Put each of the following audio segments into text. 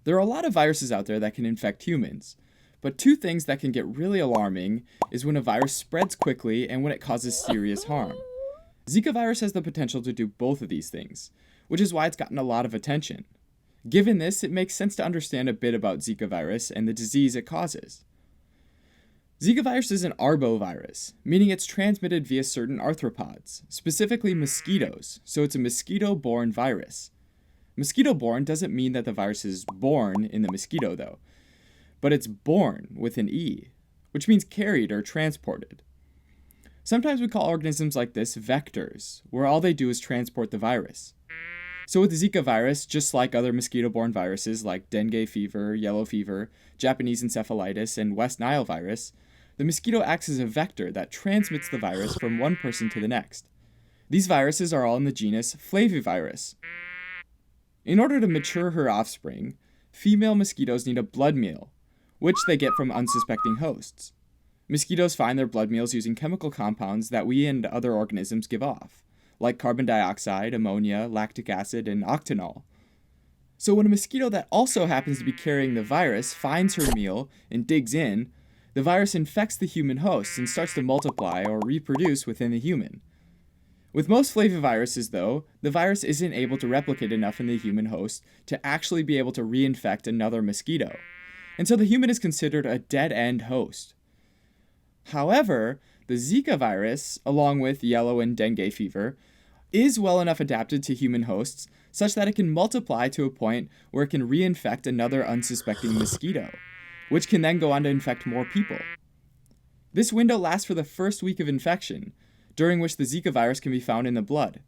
There are a lot of viruses out there that can infect humans, but two things that can get really alarming is when a virus spreads quickly and when it causes serious harm. Zika virus has the potential to do both of these things, which is why it's gotten a lot of attention. Given this, it makes sense to understand a bit about Zika virus and the disease it causes. Zika virus is an arbovirus, meaning it's transmitted via certain arthropods, specifically mosquitoes, so it's a mosquito-borne virus. Mosquito-borne doesn't mean that the virus is born in the mosquito, though, but it's born with an E, which means carried or transported. Sometimes we call organisms like this vectors, where all they do is transport the virus. So with the Zika virus, just like other mosquito-borne viruses like dengue fever, yellow fever, Japanese encephalitis, and West Nile virus, the mosquito acts as a vector that transmits the virus from one person to the next. These viruses are all in the genus Flavivirus. In order to mature her offspring, female mosquitoes need a blood meal, which they get from unsuspecting hosts. Mosquitoes find their blood meals using chemical compounds that we and other organisms give off, like carbon dioxide, ammonia, lactic acid, and octanol. So when a mosquito that also happens to be carrying the virus finds her meal and digs in, the virus infects the human host and starts to multiply or reproduce within the human. With most flaviviruses, though, the virus isn't able to replicate enough in the human host to actually be able to reinfect another mosquito, and so the human is considered a dead-end host. However, the Zika virus, along with yellow and dengue fever, is well enough adapted to human hosts such that it can multiply to a point where it can reinfect another unsuspecting mosquito, which can then go on to infect more people. This window lasts for the first week of infection, during which the Zika virus can be found in the blood.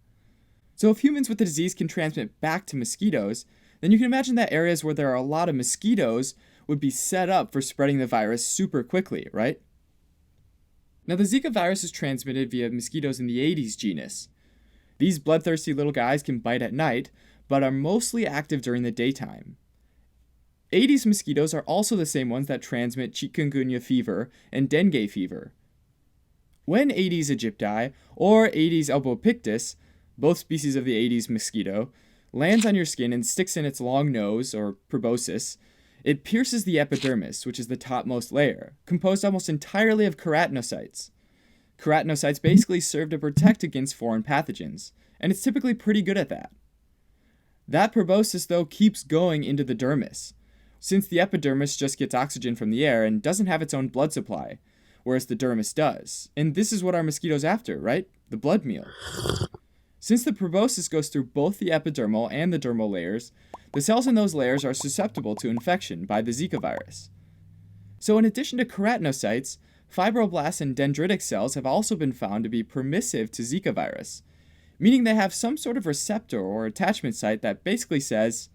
So if humans with the disease can transmit back to mosquitoes, then you can imagine that areas where there are a lot of mosquitoes would be set up for spreading the virus super quickly, right? Now the Zika virus is transmitted via mosquitoes in the Aedes genus. These bloodthirsty little guys can bite at night, but are mostly active during the daytime. Aedes mosquitoes are also the same ones that transmit chikungunya fever and dengue fever. When Aedes aegypti, or Aedes albopictus, both species of the Aedes mosquito, lands on your skin and sticks in its long nose, or proboscis, it pierces the epidermis, which is the topmost layer, composed almost entirely of keratinocytes. Keratinocytes basically serve to protect against foreign pathogens, and it's typically pretty good at that. That proboscis, though, keeps going into the dermis, since the epidermis just gets oxygen from the air and doesn't have its own blood supply, whereas the dermis does. And this is what our mosquito's after, right? The blood meal. Since the proboscis goes through both the epidermal and the dermal layers, the cells in those layers are susceptible to infection by the Zika virus. So in addition to keratinocytes, fibroblasts and dendritic cells have also been found to be permissive to Zika virus, meaning they have some sort of receptor or attachment site that basically says,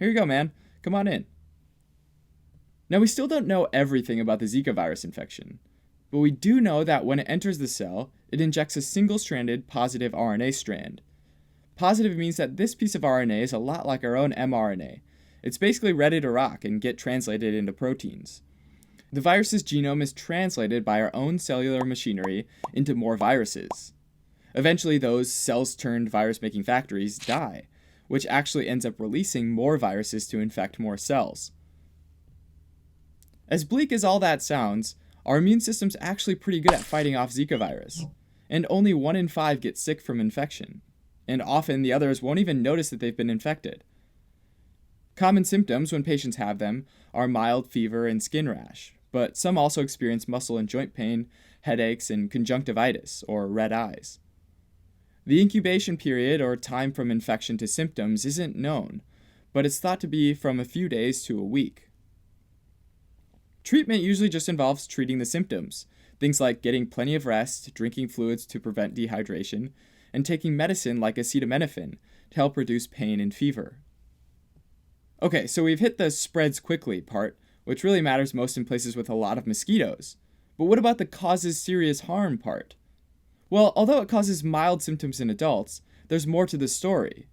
"Here you go, man, come on in." Now we still don't know everything about the Zika virus infection, but we do know that when it enters the cell, it injects a single-stranded positive RNA strand. Positive means that this piece of RNA is a lot like our own mRNA. It's basically ready to rock and get translated into proteins. The virus's genome is translated by our own cellular machinery into more viruses. Eventually, those cells-turned virus-making factories die, which actually ends up releasing more viruses to infect more cells. As bleak as all that sounds, our immune system's actually pretty good at fighting off Zika virus, and only 1 in 5 get sick from infection, and often the others won't even notice that they've been infected. Common symptoms when patients have them are mild fever and skin rash, but some also experience muscle and joint pain, headaches, and conjunctivitis, or red eyes. The incubation period, or time from infection to symptoms, isn't known, but it's thought to be from a few days to a week. Treatment usually just involves treating the symptoms, things like getting plenty of rest, drinking fluids to prevent dehydration, and taking medicine like acetaminophen to help reduce pain and fever. Okay, so we've hit the spreads quickly part, which really matters most in places with a lot of mosquitoes. But what about the causes serious harm part? Well, although it causes mild symptoms in adults, there's more to the story.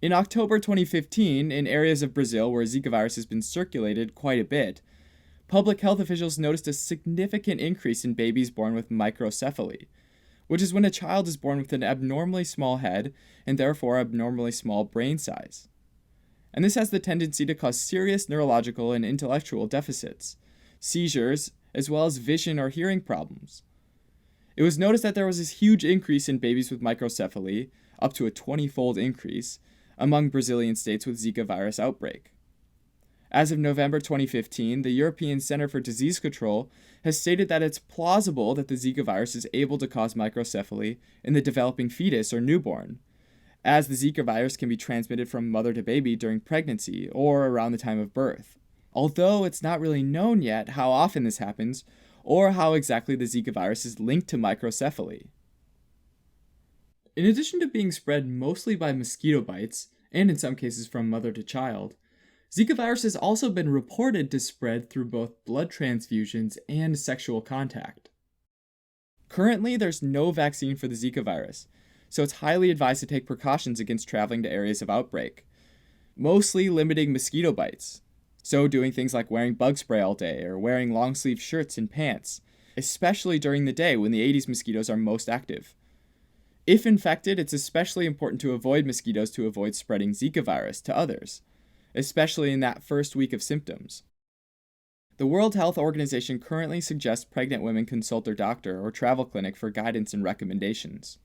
In October 2015, in areas of Brazil where Zika virus has been circulated quite a bit, public health officials noticed a significant increase in babies born with microcephaly, which is when a child is born with an abnormally small head and therefore abnormally small brain size. and this has the tendency to cause serious neurological and intellectual deficits, seizures, as well as vision or hearing problems. It was noticed that there was this huge increase in babies with microcephaly, up to a 20-fold increase, among Brazilian states with Zika virus outbreak. As of November 2015, the European Center for Disease Control has stated that it's plausible that the Zika virus is able to cause microcephaly in the developing fetus or newborn, as the Zika virus can be transmitted from mother to baby during pregnancy or around the time of birth. Although it's not really known yet how often this happens or how exactly the Zika virus is linked to microcephaly. In addition to being spread mostly by mosquito bites, and in some cases from mother to child, Zika virus has also been reported to spread through both blood transfusions and sexual contact. Currently, there's no vaccine for the Zika virus, so it's highly advised to take precautions against traveling to areas of outbreak, mostly limiting mosquito bites, so doing things like wearing bug spray all day or wearing long-sleeve shirts and pants, especially during the day when the Aedes mosquitoes are most active. If infected, it's especially important to avoid mosquitoes to avoid spreading Zika virus to others, especially in that first week of symptoms. The World Health Organization currently suggests pregnant women consult their doctor or travel clinic for guidance and recommendations.